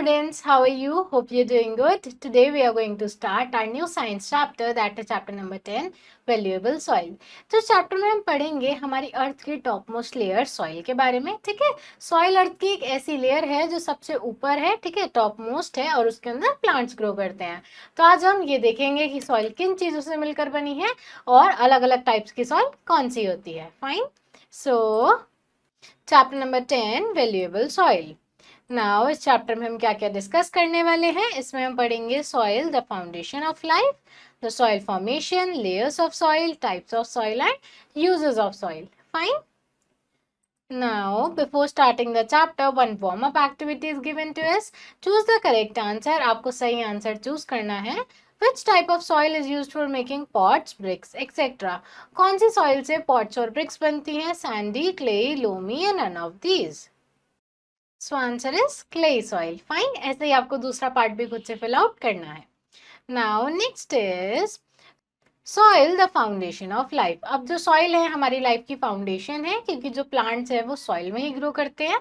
students, how are you? Hope you're doing good. Today we are going to start our new science chapter, that is chapter number 10, valuable soil. तो chapter में हम पढ़ेंगे हमारी अर्थ की top most layer soil के बारे में. ठीक है, सॉइल अर्थ की एक ऐसी लेयर है जो सबसे ऊपर है, ठीक है, टॉप मोस्ट है और उसके अंदर प्लांट्स ग्रो करते हैं. तो आज हम ये देखेंगे कि सॉइल किन चीजों से मिलकर बनी है और अलग अलग टाइप्स की सॉइल कौन सी होती है. फाइन. सो chapter number 10, valuable soil. Now इस चैप्टर में हम क्या क्या डिस्कस करने वाले हैं. इसमें हम पढ़ेंगे soil, the foundation of life, the soil formation, layers of soil, types of soil and uses of soil. Fine. Now, before starting the chapter, one warm-up activity is given to us. Choose the correct answer. आपको सही answer choose करना है. Which type of soil is used for making pots, bricks, etc. कौन सी soil से pots और bricks बनती हैं? Sandy, clay, loamy, and none of these. So answer is clay soil. Fine. ऐसे ही आपको दूसरा पार्ट भी खुद से फिल आउट करना है. Now next is soil, the foundation of life. अब जो सॉइल है हमारी लाइफ की फाउंडेशन है, क्योंकि जो प्लांट्स है वो सॉइल में ही ग्रो करते हैं.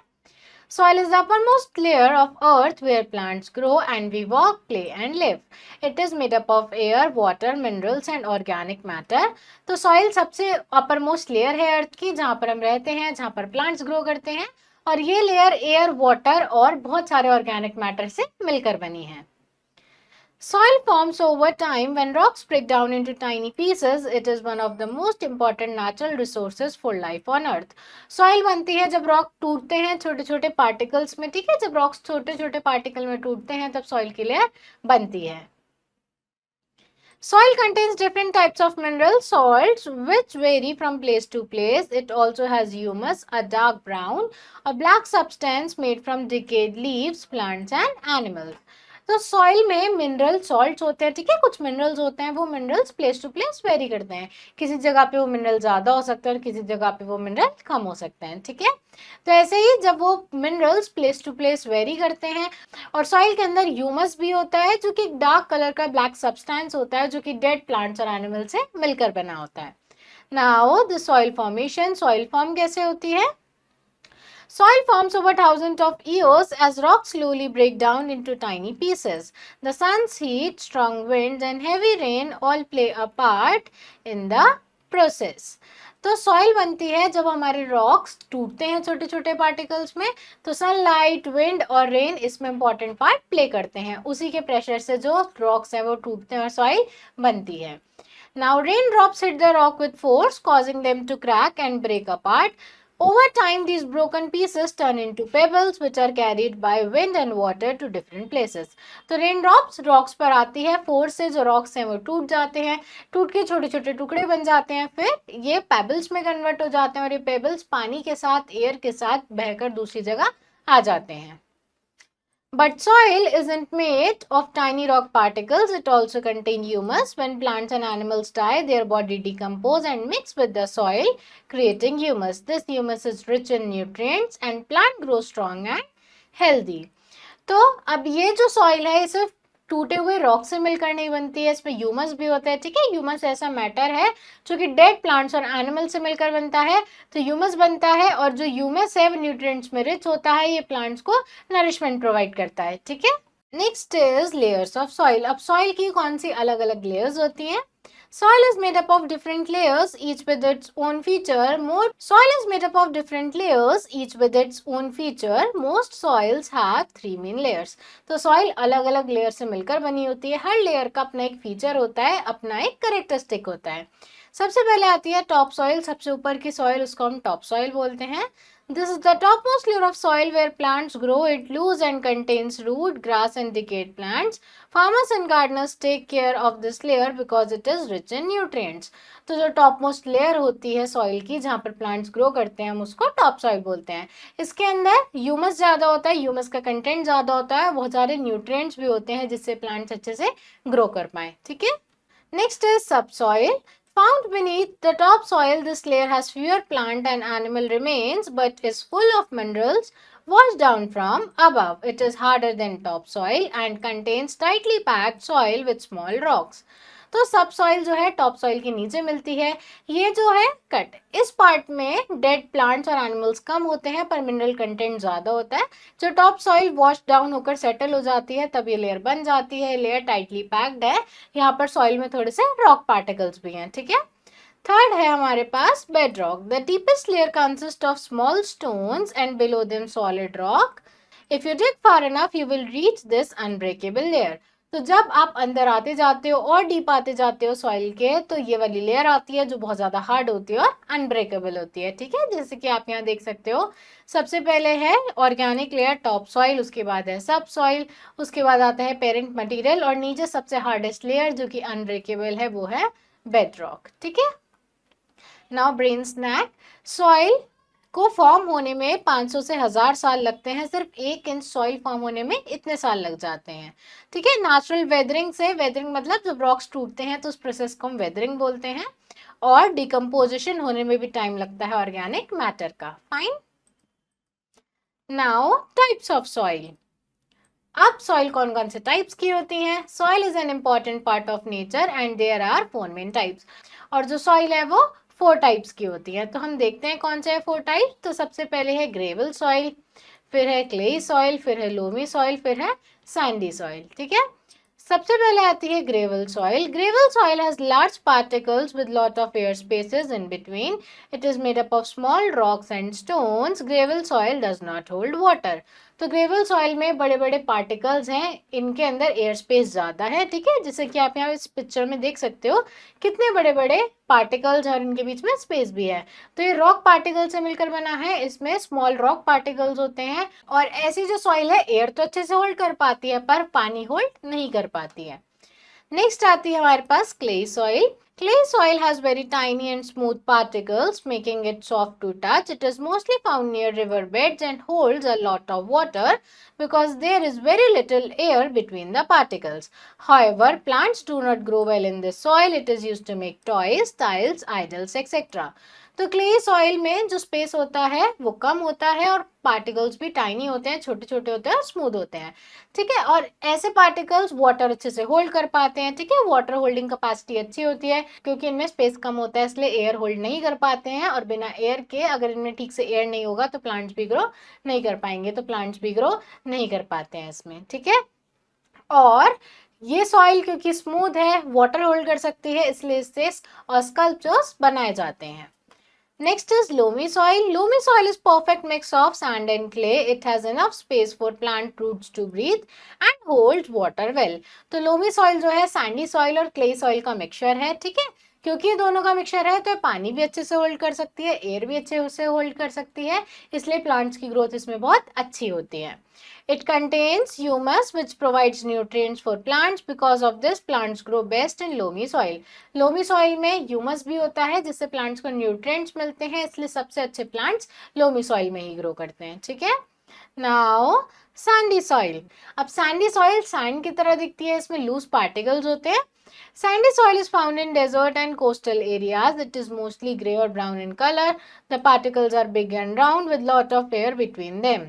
Soil is the uppermost layer of earth where plants grow and we walk, play and live. It is made up of air, water, minerals and organic matter. तो soil सबसे uppermost layer है अर्थ की, जहाँ पर हम रहते हैं, जहाँ पर plants grow करते हैं, और ये layer air, water और बहुत सारे organic matter से मिलकर बनी है. Soil forms over time when rocks break down into tiny pieces. It is one of the most important natural resources for life on earth. Soil बनती है जब रॉक टूटते हैं छोटे छोटे पार्टिकल्स में. ठीक है, जब रॉक्स छोटे छोटे पार्टिकल में टूटते हैं तब सॉइल की लेयर बनती है. Soil contains different types of mineral salts which vary from place to place. It also has humus, a dark brown, a black substance made from decayed leaves, plants and animals. तो soil में mineral salts होते हैं. ठीक है, कुछ minerals होते हैं, वो minerals place to place vary करते हैं. किसी जगह पे वो मिनरल ज्यादा हो सकते हैं और किसी जगह पे वो मिनरल कम हो सकते हैं. ठीक है, तो ऐसे ही जब वो minerals place to place vary करते हैं, और सॉइल के अंदर ह्यूमस भी होता है जो कि एक डार्क कलर का ब्लैक सब्सटेंस होता है जो कि डेड प्लांट्स और एनिमल से मिलकर बना होता है. Now the soil formation. Soil form कैसे होती है? Soil forms over thousands of years as rocks slowly break down into tiny pieces. The sun's heat, strong winds and heavy rain all play a part in the process. तो soil बनती है जब हमारे rocks टूटते हैं छोटे छोटे particles में, तो सनलाइट, विंड और रेन इसमें इंपॉर्टेंट पार्ट प्ले करते हैं. उसी के प्रेशर से जो रॉक्स हैं वो टूटते हैं और सॉइल बनती है. Now raindrops hit the rock with force, causing them to crack and break apart. Over time, these broken pieces turn into pebbles which are carried by wind and water to different places. तो raindrops rocks पर आती है, force से जो rocks हैं वो टूट जाते हैं, टूट के छोटे छोटे टुकड़े बन जाते हैं, फिर ये पेबल्स में कन्वर्ट हो जाते हैं और ये पेबल्स पानी के साथ, एयर के साथ बहकर दूसरी जगह आ जाते हैं. But soil isn't made of tiny rock particles. It also contains humus. When plants and animals die, their body decompose and mix with the soil, creating humus. This humus is rich in nutrients and plant grows strong and healthy. तो अब ये जो soil है सिर्फ टूटे हुए rock से मिलकर नहीं बनती है, इसमें ह्यूमस भी होता है. ठीक है, ह्यूमस ऐसा मैटर है जो कि डेड प्लांट्स और एनिमल से मिलकर बनता है. तो ह्यूमस बनता है और जो ह्यूमस है वो न्यूट्रिएंट्स में रिच होता है, ये प्लांट्स को नरिशमेंट प्रोवाइड करता है. ठीक है, next is layers of soil. अब सॉइल की कौन सी अलग अलग लेयर्स होती हैं? Soil is made up of different layers, each with its own feature. Soil is made up of different layers, each with its own feature. Most soils have 3 main layers. तो soil अलग अलग layer से मिलकर बनी होती है. हर layer का अपना एक फीचर होता है, अपना एक करेक्टरिस्टिक होता है. सबसे पहले आती है टॉप सॉइल. सबसे ऊपर की सॉइल, उसको हम टॉप सॉइल बोलते हैं. This is the topmost layer of soil where plants grow. It loose and contains root, grass and decayed plants. Farmers and gardeners take care of this layer because it is rich in nutrients. तो जो topmost layer होती है soil की, जहाँ पर plants grow करते हैं, हम उसको top soil बोलते हैं. इसके अंदर humus ज़्यादा होता है, humus का content ज़्यादा होता है, बहुत सारे nutrients भी होते हैं जिससे plants अच्छे से grow कर पाए. ठीक है, next is subsoil. Found beneath the topsoil, this layer has fewer plant and animal remains but is full of minerals washed down from above. It is harder than topsoil and contains tightly packed soil with small rocks. तो सब soil जो है top soil के नीचे मिलती है। ये जो है कट, इस पार्ट में डेड प्लांट्स और एनिमल्स कम होते हैं पर मिनरल कंटेंट ज़्यादा होता है। जो टॉप सॉइल वॉश डाउन होकर सेटल हो जाती है तब ये लेयर बन जाती है। लेयर टाइटली पैक्ड है, यहाँ पर सॉइल में थोड़े से रॉक पार्टिकल्स भी हैं, ठीक है। थर्ड है हमारे पास bedrock. The deepest layer consist of small stones and below them solid rock. If you dig far enough you will reach this unbreakable layer. तो जब आप अंदर आते जाते हो और डीप आते जाते हो सॉइल के, तो ये वाली लेयर आती है जो बहुत ज़्यादा हार्ड होती है और अनब्रेकेबल होती है, ठीक है। जैसे कि आप यहाँ देख सकते हो, सबसे पहले है ऑर्गेनिक लेयर टॉप सॉइल, उसके बाद है सब सॉइल, उसके बाद आता है पेरेंट मटेरियल और नीचे सबसे हार्डेस्ट लेयर जो कि अनब्रेकेबल है वो है बेड रॉक, ठीक है। Now brain snack. सॉइल को फॉर्म होने में 500 से 1000 साल लगते हैं, सिर्फ 1 इंच सॉइल फॉर्म होने में इतने साल लग जाते हैं, ठीक है। नेचुरल वेदरिंग से, वेदरिंग मतलब जब रॉक्स टूटते हैं तो उस प्रोसेस को हम वेदरिंग बोलते हैं, और डिकम्पोजिशन होने में भी टाइम लगता है ऑर्गेनिक मैटर का। Fine. Now types of soil. अब सॉइल कौन कौन से टाइप्स की होती हैं? Soil is an important part of nature and there are 4 main types. और जो सॉइल है वो 4 टाइप्स की होती है। तो हम देखते हैं कौन से है 4 टाइप्स। तो सबसे पहले है ग्रेवल सॉइल, फिर है क्ले सॉइल, फिर है लोमी सॉइल, फिर है सैंडी सॉइल, ठीक है। सबसे पहले आती है gravel soil. Gravel soil has large particles with lot of air spaces in between. It is made up of small rocks and stones. Gravel soil does not hold water. तो gravel soil में बड़े बड़े particles हैं, इनके अंदर air space ज़्यादा है, ठीक है। जैसे कि आप यहाँ इस पिक्चर में देख सकते हो कितने बड़े बड़े पार्टिकल्स और इनके बीच में स्पेस भी है। तो ये रॉक पार्टिकल से मिलकर बना है, इसमें स्मॉल रॉक पार्टिकल्स होते हैं। और ऐसी जो सॉइल है एयर तो अच्छे से होल्ड कर पाती है पर पानी होल्ड नहीं कर पाती है। नेक्स्ट आती है हमारे पास clay soil. Clay soil has very tiny and smooth particles, making it soft to touch. It is mostly found near river beds and holds a lot of water because there is very little air between the particles. However, plants do not grow well in this soil. It is used to make toys, tiles, idols, etc. तो clay soil में जो space होता है वो कम होता है और particles भी टाइनी होते हैं, छोटे छोटे होते हैं और स्मूथ होते हैं, ठीक है। और ऐसे पार्टिकल्स वाटर अच्छे से होल्ड कर पाते हैं, ठीक है। वाटर होल्डिंग कैपेसिटी अच्छी होती है क्योंकि इनमें स्पेस कम होता है, इसलिए एयर होल्ड नहीं कर पाते हैं। और बिना एयर के अगर इनमें ठीक से एयर नहीं होगा तो प्लांट्स भी ग्रो नहीं कर पाएंगे, तो प्लांट्स भी ग्रो नहीं कर पाते हैं इसमें, ठीक है। और ये सॉइल क्योंकि स्मूथ है, वाटर होल्ड कर सकती है, इसलिए इससे स्कल्पचर्स बनाए जाते हैं। Next is loamy soil. Loamy soil is perfect mix of sand and clay. It has enough space for plant roots to breathe and holds water well. तो loamy soil जो है sandy soil और clay soil का mixture है, ठीक है। क्योंकि दोनों का मिक्सचर है तो पानी भी अच्छे से होल्ड कर सकती है, एयर भी अच्छे से होल्ड कर सकती है, इसलिए प्लांट्स की ग्रोथ इसमें बहुत अच्छी होती है। It contains humus which provides nutrients for plants. Because of this, plants grow best in loamy soil. Loamy soil में ह्यूमस भी होता है जिससे प्लांट्स को न्यूट्रिएंट्स मिलते हैं, इसलिए सबसे अच्छे प्लांट्स लोमी सॉइल में ही ग्रो करते हैं, ठीक है। Now Sandy soil. अब सैंडी सॉइल सैंड की तरह दिखती है, इसमें लूज पार्टिकल्स होते हैं. Sandy soil is found in desert and coastal areas. It is mostly grey or brown in color. The particles are big and round with lot of air between them.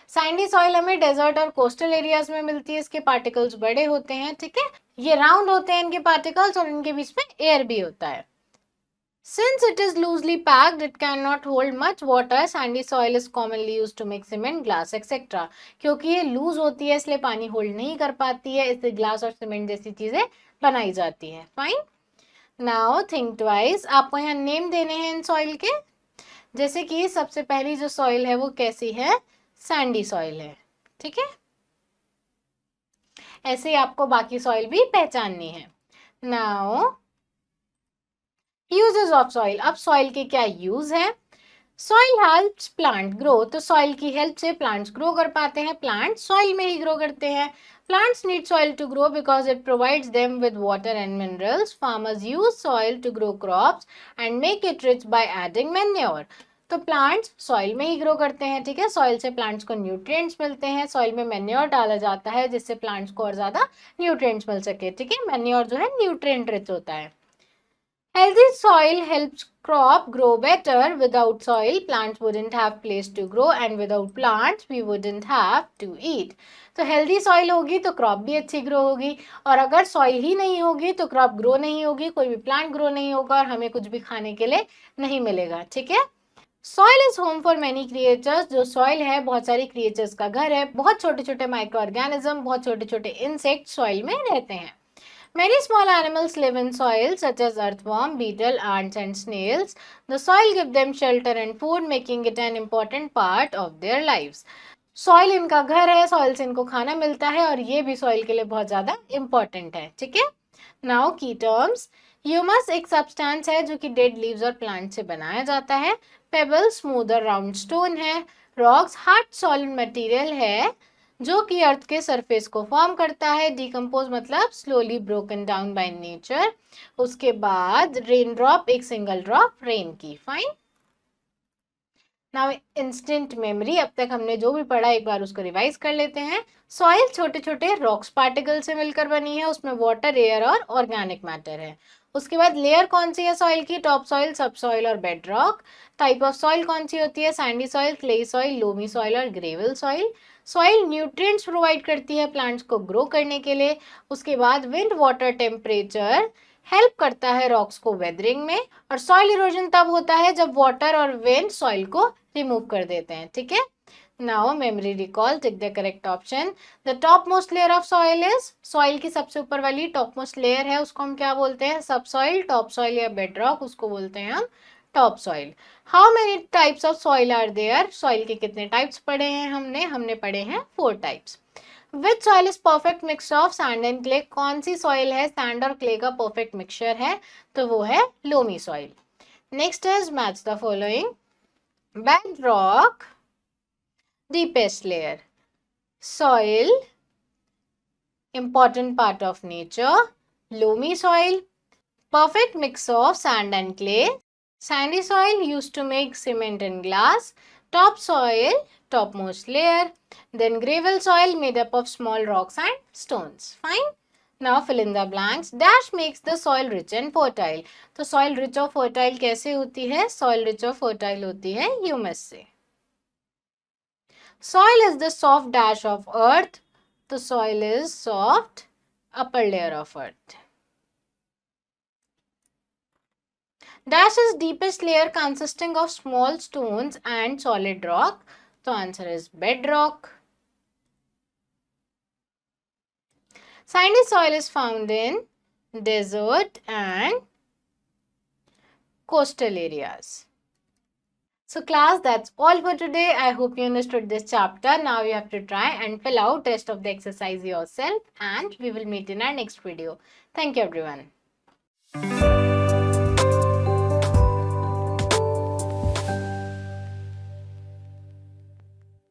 Sandy soil हमें desert और coastal areas में मिलती है, इसके particles बड़े होते हैं, ठीक है। ये राउंड होते हैं इनके पार्टिकल्स और इनके बीच में एयर भी होता है. Since it is loosely packed, it cannot hold much water. Sandy soil is commonly used to make cement, glass, etc. क्योंकि ये लूज होती है इसलिए पानी होल्ड नहीं कर पाती है, इससे ग्लास और सीमेंट जैसी चीजें बनाई जाती है. फाइन. Now think twice. आपको यहाँ नेम देने हैं इन सॉइल के. जैसे कि सबसे पहली जो सॉइल है वो कैसी है? सैंडी सॉइल है, ठीक है। ऐसे ही आपको बाकी सॉइल भी पहचाननी है. Now uses of soil. अब सॉइल के क्या यूज है? Soil helps plant grow. तो सॉइल की हेल्प से प्लांट्स ग्रो कर पाते हैं, प्लांट सॉइल में ही ग्रो करते हैं. Plants need soil to grow because it provides them with water and minerals. Farmers use soil to grow crops and make it rich by adding manure. तो plants soil में ही grow करते हैं, ठीक है। Soil से plants को nutrients मिलते हैं, सॉइल में मैन्योर डाला जाता है जिससे प्लांट्स को और ज़्यादा न्यूट्रिएंट्स मिल सके, ठीक है। मैन्योर जो है न्यूट्रिएंट रिच होता है. Healthy soil helps crop grow better. Without soil, plants wouldn't have place to grow and without plants, we wouldn't have to eat. तो हेल्दी सॉइल होगी तो क्रॉप भी अच्छी ग्रो होगी, और अगर सॉइल ही नहीं होगी तो क्रॉप ग्रो नहीं होगी, कोई भी प्लांट ग्रो नहीं होगा और हमें कुछ भी खाने के लिए नहीं मिलेगा. ठीक है. Soil is home for many creatures. जो सॉइल है बहुत सारी क्रिएचर्स का घर है. बहुत छोटे छोटे माइक्रो ऑर्गेनिज्म, बहुत छोटे छोटे इंसेक्ट सॉइल में रहते हैं. Many small animals live in soil such as earthworm, beetle, ants and snails. The soil gives them shelter and food, making it an important part of their lives. Soil इनका घर है, soil से इनको खाना मिलता है और ये भी सॉइल के लिए बहुत ज़्यादा इम्पॉर्टेंट है. ठीक है. नाउ की टर्म्स. ह्यूमस एक सब्सटेंस है जो कि डेड लीव्स और प्लांट से बनाया जाता है. पेबल स्मूथ और राउंड स्टोन है. रॉक्स हार्ड सॉलिड मटेरियल है जो कि अर्थ के सरफेस को फॉर्म करता है. डिकम्पोज मतलब slowly broken down by nature. उसके बाद रेन ड्रॉप, एक सिंगल ड्रॉप रेन की. फाइन. Now instant memory. अब तक हमने जो भी पढ़ा एक बार उसको रिवाइज कर लेते हैं. सॉइल छोटे छोटे रॉक्स पार्टिकल से मिलकर बनी है. उसमें वाटर, एयर और ऑर्गेनिक मैटर है. उसके बाद लेयर कौन सी है सॉइल की? टॉप सॉइल, सब सॉइल और bedrock. Type of soil कौन सी होती है? Sandy soil, clay soil, loamy soil और gravel soil. Soil nutrients provide करती है प्लांट्स को ग्रो करने के लिए. उसके बाद विंड, वाटर, टेम्परेचर हेल्प करता है रॉक्स को वेदरिंग में. और सॉइल इरोजन तब होता है जब वाटर और विंड सॉइल को रिमूव कर देते हैं. ठीक है. Now memory recall. Tick the correct option. The top most layer of soil is. Soil की सबसे ऊपर वाली टॉप मोस्ट लेयर है, उसको हम क्या बोलते हैं? सब सॉइल, टॉप सॉइल या बेड रॉक, उसको बोलते हैं हम top soil. How many types of soil are there? Soil के कितने टाइप्स पढ़े हैं हमने पढ़े हैं 4 types. Which soil is perfect mixture of sand and clay? कौन सी सॉइल है सैंड और क्ले का परफेक्ट मिक्सचर है? तो वो है loamy soil. Next is match the following. Bed rock, deepest layer. Soil, important part of nature. Loamy soil, perfect mix of sand and clay. Sandy soil used to make cement and glass. Top soil, topmost layer. Then gravel soil made up of small rocks and stones. Fine. Now fill in the blanks. Dash makes the soil rich and fertile. तो soil rich और fertile कैसे होती है? Soil rich और fertile होती है humus से. Soil is the soft dash of earth. The soil is soft upper layer of earth. Dash is deepest layer consisting of small stones and solid rock. The answer is bedrock. Sandy soil is found in desert and coastal areas. So class, that's all for today. I hope you understood this chapter. Now you have to try and fill out rest of the exercise yourself, and we will meet in our next video. Thank you everyone.